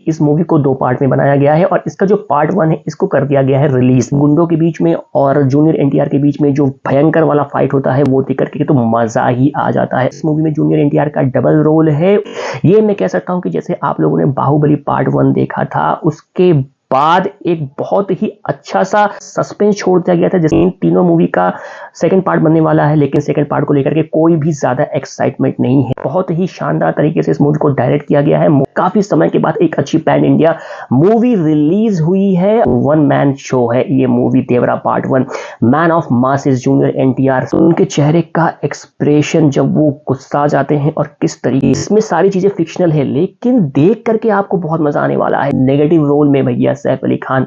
इस मूवी को 2 पार्ट में बनाया गया है और इसका जो पार्ट 1 है इसको कर दिया गया है रिलीज। गुंडों के बीच में और जूनियर एनटीआर के बीच में जो भयंकर वाला फाइट होता है वो देख करके तो मजा ही आ जाता है। इस मूवी में जूनियर एनटीआर का डबल रोल है। ये मैं कह सकता हूँ कि जैसे आप लोगों ने बाहुबली पार्ट 1 देखा था उसके बाद एक बहुत ही अच्छा सा सस्पेंस छोड़ दिया गया था। जैसे इन तीनों मूवी का सेकंड पार्ट बनने वाला है, लेकिन सेकंड पार्ट को लेकर के कोई भी ज्यादा एक्साइटमेंट नहीं है। बहुत ही शानदार तरीके से इस मूवी को डायरेक्ट किया गया है। काफी समय के बाद एक अच्छी पैन इंडिया मूवी रिलीज हुई है। वन मैन शो है ये movie Devara part 1। Man of masses junior NTR, उनके चेहरे का एक्सप्रेशन जब वो गुस्सा जाते हैं और किस तरीके, इसमें सारी चीजें फिक्शनल है लेकिन देख करके आपको बहुत मजा आने वाला है। नेगेटिव रोल में भैया सैफ अली खान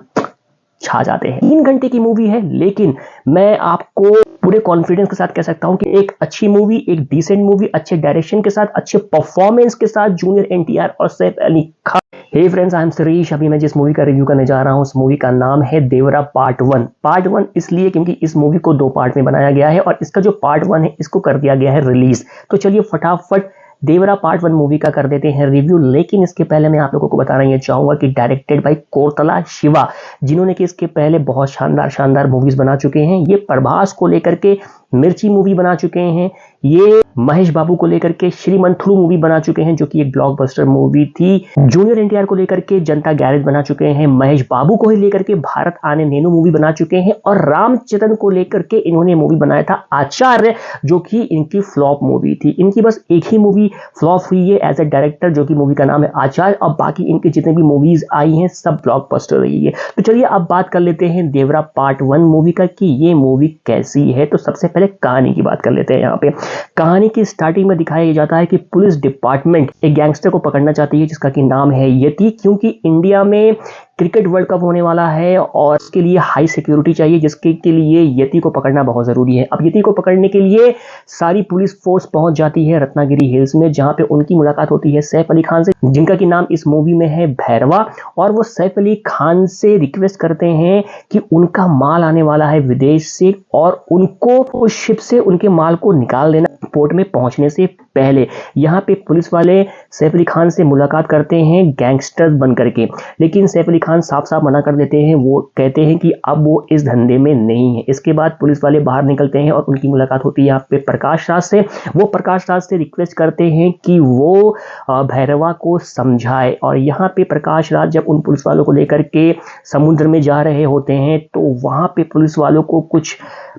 छा जाते हैं। 3 घंटे की मूवी है लेकिन मैं आपको पूरे कॉन्फिडेंस के साथ कह सकता हूं कि एक अच्छी मूवी, एक डिसेंट मूवी, अच्छे डायरेक्शन के साथ, अच्छे परफॉर्मेंस के साथ जूनियर एनटीआर और Saif Ali Khan. Hey friends, I am Suresh. अभी मैं जिस मूवी का रिव्यू करने जा रहा हूं उस मूवी का नाम है देवरा पार्ट 1। पार्ट 1 इसलिए क्योंकि इस मूवी को 2 पार्ट में बनाया गया है और इसका जो पार्ट 1 है इसको कर दिया गया है रिलीज। तो चलिए फटाफट देवरा पार्ट 1 मूवी का कर देते हैं रिव्यू। लेकिन इसके पहले मैं आप लोगों को बताना ये चाहूंगा कि डायरेक्टेड बाय कोरतला शिवा, जिन्होंने कि इसके पहले बहुत शानदार मूवीज बना चुके हैं। ये प्रभास को लेकर के मिर्ची मूवी बना चुके हैं, ये महेश बाबू को लेकर के श्रीमंथलू मूवी बना चुके हैं जो कि एक ब्लॉकबस्टर मूवी थी। जूनियर एनटीआर को लेकर के जनता गैरेज बना चुके हैं, महेश बाबू को ही लेकर के भारत आने नैनो मूवी बना चुके हैं और रामचंद्रन को लेकर के इन्होंने मूवी बनाया था आचार्य, जो कि इनकी फ्लॉप मूवी थी। इनकी बस एक ही मूवी फ्लॉप हुई है एज ए डायरेक्टर, जो कि मूवी का नाम है आचार्य, और बाकी इनके जितने भी मूवीज आई हैं सब ब्लॉकबस्टर रही है। तो चलिए अब बात कर लेते हैं देवरा पार्ट 1 मूवी का कि ये मूवी कैसी है। तो सबसे पहले कहानी की बात कर लेते हैं। यहाँ पे कहानी की स्टार्टिंग में दिखाया जाता है कि पुलिस डिपार्टमेंट एक गैंगस्टर को पकड़ना चाहती है जिसका कि नाम है यति, क्योंकि इंडिया में क्रिकेट वर्ल्ड कप होने वाला है और इसके लिए हाई सिक्योरिटी चाहिए, जिसके के लिए यति को पकड़ना बहुत जरूरी है। अब यति को पकड़ने के लिए सारी पुलिस फोर्स पहुंच जाती है रत्नागिरी हिल्स में, जहां पे उनकी मुलाकात होती है सैफ अली खान से, जिनका कि नाम इस मूवी में है भैरवा। और वो सैफ अली खान से रिक्वेस्ट करते हैं कि उनका माल आने वाला है विदेश से और उनको उस शिप से उनके माल को निकाल देना पोर्ट में पहुंचने से पहले। यहाँ पे पुलिस वाले सैफ अली खान से मुलाकात करते हैं गैंगस्टर बन करके, लेकिन सैफ अली खान साफ साफ मना कर देते हैं। वो कहते हैं कि अब वो इस धंधे में नहीं है। इसके बाद पुलिस वाले बाहर निकलते हैं और उनकी मुलाकात होती है यहाँ पे प्रकाश राज से। वो प्रकाश राज से रिक्वेस्ट करते हैं कि वो भैरवा को समझाए, और यहाँ पे प्रकाश राज जब उन पुलिस वालों को लेकर के समुद्र में जा रहे होते हैं तो वहां पे पुलिस वालों को कुछ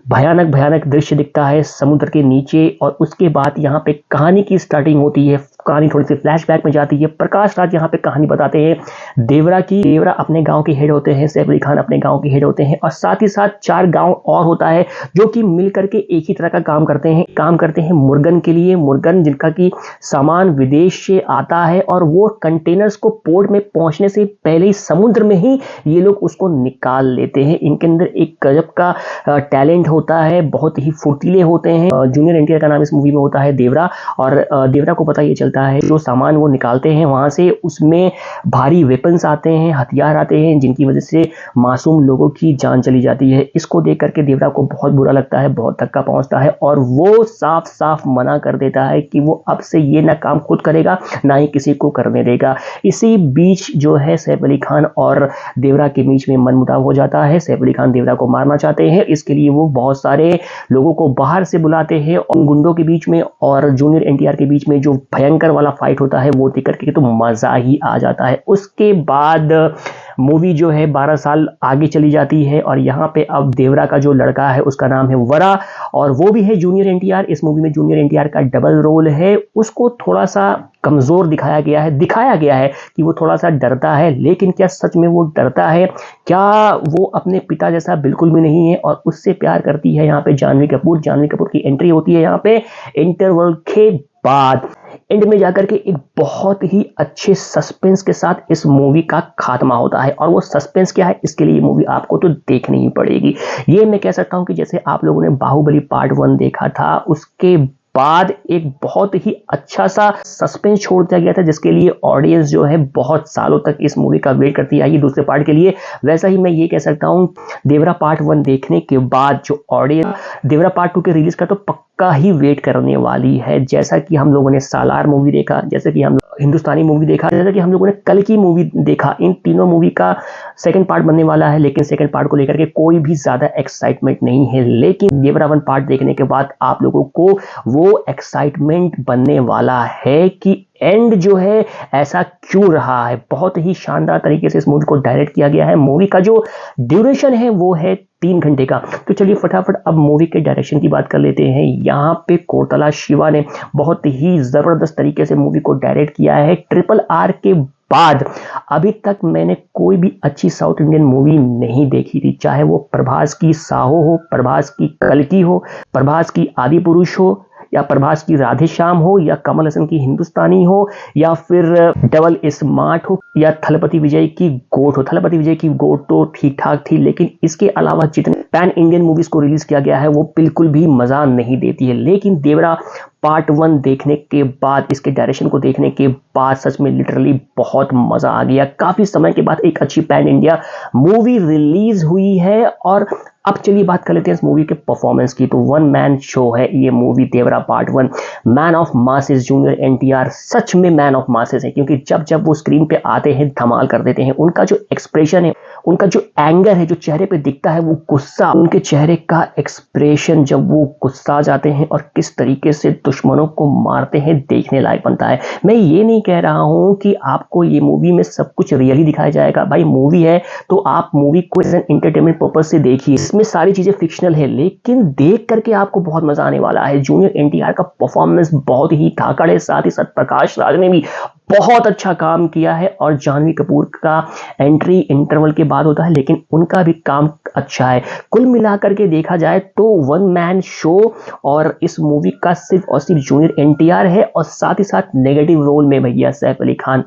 भयानक दृश्य दिखता है समुद्र के नीचे। और उसके बाद यहाँ पे कहानी की स्टार्टिंग होती है। कहानी थोड़ी सी फ्लैशबैक में जाती है। प्रकाश राज यहाँ पे कहानी बताते हैं देवरा की। देवरा अपने गांव के हेड होते हैं, सैफ अली खान अपने गांव के हेड होते हैं, और साथ ही साथ 4 गांव और होता है जो कि मिल करके एक ही तरह का काम करते हैं मुर्गन के लिए। मुर्गन जिनका की सामान विदेश से आता है और वो कंटेनर्स को पोर्ट में पहुंचने से पहले ही समुद्र में ही ये लोग उसको निकाल लेते हैं। इनके अंदर एक गजब का टैलेंट होता है, बहुत ही फुर्तीले होते हैं। जूनियर एनटीआर का नाम इस मूवी में होता है देवरा, और देवरा को पता ये चलता है जो सामान वो निकालते हैं वहां से उसमें भारी वेपन्स आते हैं, हथियार आते हैं, जिनकी वजह से मासूम लोगों की जान चली जाती है। इसको देख करके देवरा को बहुत बुरा लगता है, बहुत धक्का पहुंचता है और वो साफ साफ मना कर देता है कि वो अब से ये ना काम खुद करेगा ना ही किसी को करने देगा। इसी बीच जो है सैफ अली खान और देवरा के बीच में मनमुटाव हो जाता है। सैफ अली खान देवरा को मारना चाहते हैं, इसके लिए वो बहुत सारे लोगों को बाहर से बुलाते हैं और गुंडों के बीच में और जूनियर एनटीआर के बीच में जो भयंकर वाला फाइट होता है वो देख करके तो मजा ही आ जाता है। उसके बाद मूवी जो है 12 साल आगे चली जाती है और यहाँ पे अब देवरा का जो लड़का है उसका नाम है वरा, और वो भी है जूनियर एनटीआर। इस मूवी में जूनियर एनटीआर का डबल रोल है। उसको थोड़ा सा कमजोर दिखाया गया है कि वो थोड़ा सा डरता है, लेकिन क्या सच में वो डरता है? क्या वो अपने पिता जैसा बिल्कुल भी नहीं है? और उससे प्यार करती है यहाँ पे जानवी कपूर की एंट्री होती है यहाँ पे इंटरवल के बाद। एंड में जाकर के एक बहुत ही अच्छे सस्पेंस के साथ इस मूवी का खात्मा होता है, और वो सस्पेंस क्या है इसके लिए ये मूवी आपको तो देखनी ही पड़ेगी। ये मैं कह सकता हूं कि जैसे आप लोगों ने बाहुबली पार्ट 1 देखा था उसके बाद एक बहुत ही अच्छा सा सस्पेंस छोड़ दिया गया था, जिसके लिए ऑडियंस जो है बहुत सालों तक इस मूवी का वेट करती आई दूसरे पार्ट के लिए। वैसा ही मैं ये कह सकता हूं देवरा पार्ट 1 देखने के बाद जो ऑडियंस देवरा पार्ट 2 के रिलीज का तो का ही वेट करने वाली है। जैसा कि हम लोगों ने सालार मूवी देखा, जैसा कि हम हिंदुस्तानी मूवी देखा, जैसा कि हम लोगों ने कल की मूवी देखा, इन तीनों मूवी का सेकंड पार्ट बनने वाला है, लेकिन सेकंड पार्ट को लेकर के कोई भी ज्यादा एक्साइटमेंट नहीं है। लेकिन देवरा वन पार्ट देखने के बाद आप लोगों को वो एक्साइटमेंट बनने वाला है कि एंड जो है ऐसा क्यों रहा है। बहुत ही शानदार तरीके से इस मूवी को डायरेक्ट किया गया है। मूवी का जो ड्यूरेशन है वो है 3 घंटे का। तो चलिए फटाफट अब मूवी के डायरेक्शन की बात कर लेते हैं। यहाँ पे कोरतला शिवा ने बहुत ही जबरदस्त तरीके से मूवी को डायरेक्ट किया है। RRR के बाद अभी तक मैंने कोई भी अच्छी साउथ इंडियन मूवी नहीं देखी थी, चाहे वो प्रभास की साहो हो, प्रभास की कल्कि हो, प्रभास की आदि पुरुष हो, या प्रभास की राधे श्याम हो, या कमल हसन की हिंदुस्तानी हो, या फिर डबल स्मार्ट हो, या थलपति विजय की गोट हो। थलपति विजय की गोट तो ठीक ठाक थी, लेकिन इसके अलावा जितने पैन इंडियन मूवीज को रिलीज किया गया है वो बिल्कुल भी मजा नहीं देती है। लेकिन देवरा पार्ट 1 देखने के बाद, इसके डायरेक्शन को देखने के बाद सच में लिटरली बहुत मजा आ गया। काफी समय के बाद एक अच्छी पैन इंडिया मूवी रिलीज हुई है। और अब चलिए बात कर लेते हैं इस मूवी के परफॉर्मेंस की। तो वन मैन शो है ये movie Devara part 1। Man of masses junior NTR सच में मैन ऑफ मासेस है, क्योंकि जब जब वो स्क्रीन पे आते हैं धमाल कर देते हैं। उनका जो एक्सप्रेशन है, उनका जो एंगर है जो चेहरे पे दिखता है, वो गुस्सा, उनके चेहरे का एक्सप्रेशन जब वो गुस्सा जाते हैं और किस तरीके से दुश्मनों को मारते हैं, देखने लायक बनता है। मैं ये नहीं कह रहा हूं कि आपको ये मूवी में सब कुछ रियली दिखाया जाएगा। भाई मूवी है तो आप मूवी को एज एन एंटरटेनमेंट पर्पज से देखिए। इसमें सारी चीजें फिक्शनल है, लेकिन देख करके आपको बहुत मजा आने वाला है। जूनियर एनटीआर का परफॉर्मेंस बहुत ही धाकड़ है, साथ ही साथ प्रकाश राज ने भी बहुत अच्छा काम किया है। और जानवी कपूर का एंट्री इंटरवल के बाद होता है, लेकिन उनका भी काम अच्छा है। कुल मिलाकर के देखा जाए तो वन मैन शो और इस मूवी का सिर्फ और सिर्फ जूनियर एनटीआर है, और साथ ही साथ नेगेटिव रोल में भैया सैफ अली खान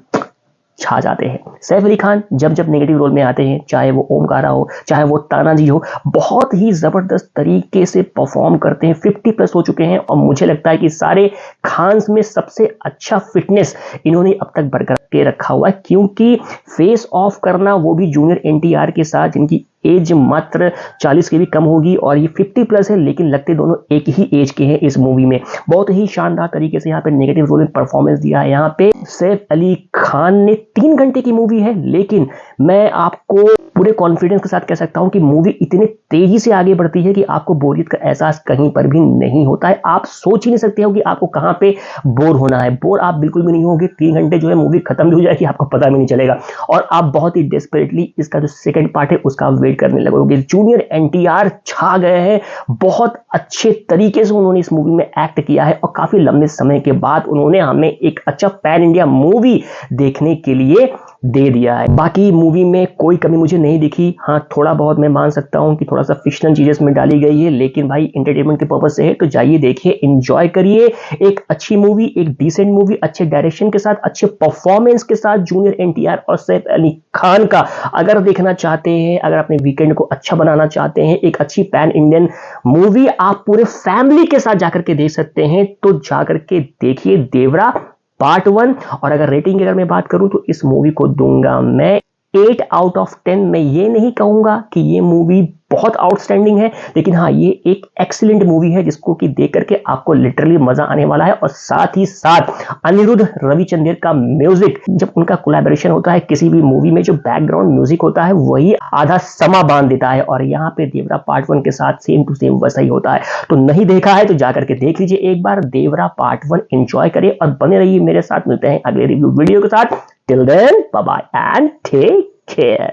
छा जाते हैं। सैफ अली खान जब जब नेगेटिव रोल में आते हैं, चाहे वो ओमकारा हो, चाहे वो तानाजी हो, बहुत ही जबरदस्त तरीके से परफॉर्म करते हैं। 50+ हो चुके हैं, और मुझे लगता है कि सारे खान्स में सबसे अच्छा फिटनेस इन्होंने अब तक बरकरार के रखा हुआ है। क्योंकि फेस ऑफ करना वो भी जूनियर एनटीआर के साथ, जिनकी एज मात्र 40 के भी कम होगी, और ये 50+ है, लेकिन लगते दोनों एक ही एज के हैं। इस मूवी में बहुत ही शानदार तरीके से यहाँ पे नेगेटिव रोल में परफॉर्मेंस दिया है। यहाँ पे सैफ अली खान ने 3 घंटे की मूवी है, लेकिन मैं आपको पूरे कॉन्फिडेंस के साथ कह सकता हूं कि मूवी इतने तेजी से आगे बढ़ती है कि आपको बोरियत का एहसास कहीं पर भी नहीं होता है। आप सोच ही नहीं सकते हो कि आपको कहां पे बोर होना है। बोर आप बिल्कुल भी नहीं होगे। 3 घंटे जो है मूवी खत्म भी हो जाएगी, आपको पता भी नहीं चलेगा, और आप बहुत ही डेस्परेटली इसका जो सेकंड पार्ट है उसका वेट करने लगोगे। जूनियर एनटीआर छा गए हैं, बहुत अच्छे तरीके से उन्होंने इस मूवी में एक्ट किया है, और काफी लंबे समय के बाद उन्होंने हमें एक अच्छा पैन इंडिया मूवी देखने के लिए दे दिया है। बाकी मूवी में कोई कमी मुझे नहीं दिखी। हाँ, थोड़ा बहुत मैं मान सकता हूं कि थोड़ा सा फिक्शनल चीजें इसमें डाली गई है, लेकिन भाई एंटरटेनमेंट के पर्पज से है, तो जाइए देखिए, एंजॉय करिए। एक अच्छी मूवी, एक डिसेंट मूवी, अच्छे डायरेक्शन के साथ, अच्छे परफॉर्मेंस के साथ जूनियर एनटीआर और सैफ अली खान का अगर देखना चाहते हैं, अगर अपने वीकेंड को अच्छा बनाना चाहते हैं, एक अच्छी पैन इंडियन मूवी आप पूरे फैमिली के साथ जाकर के देख सकते हैं, तो जाकर के देखिए देवरा पार्ट 1। और अगर रेटिंग की अगर मैं बात करूं तो इस मूवी को दूंगा मैं 8 आउट ऑफ 10। मैं ये नहीं कहूंगा कि ये मूवी बहुत आउटस्टैंडिंग है, लेकिन हाँ, ये एक एक्सीलेंट मूवी है जिसको कि देख करके आपको लिटरली मजा आने वाला है। और साथ ही साथ अनिरुद्ध रविचंद्र का म्यूजिक, जब उनका कोलैबोरेशन होता है किसी भी मूवी में, जो बैकग्राउंड म्यूजिक होता है वही आधा समा बांध देता है, और यहाँ पे देवरा पार्ट 1 के साथ सेम टू सेम वैसा ही होता है। तो नहीं देखा है तो जाकर के देख लीजिए एक बार देवरा पार्ट 1, एंजॉय करिए और बने रहिए मेरे साथ। मिलते हैं अगले रिव्यू वीडियो के साथ। Till then, bye bye and take care.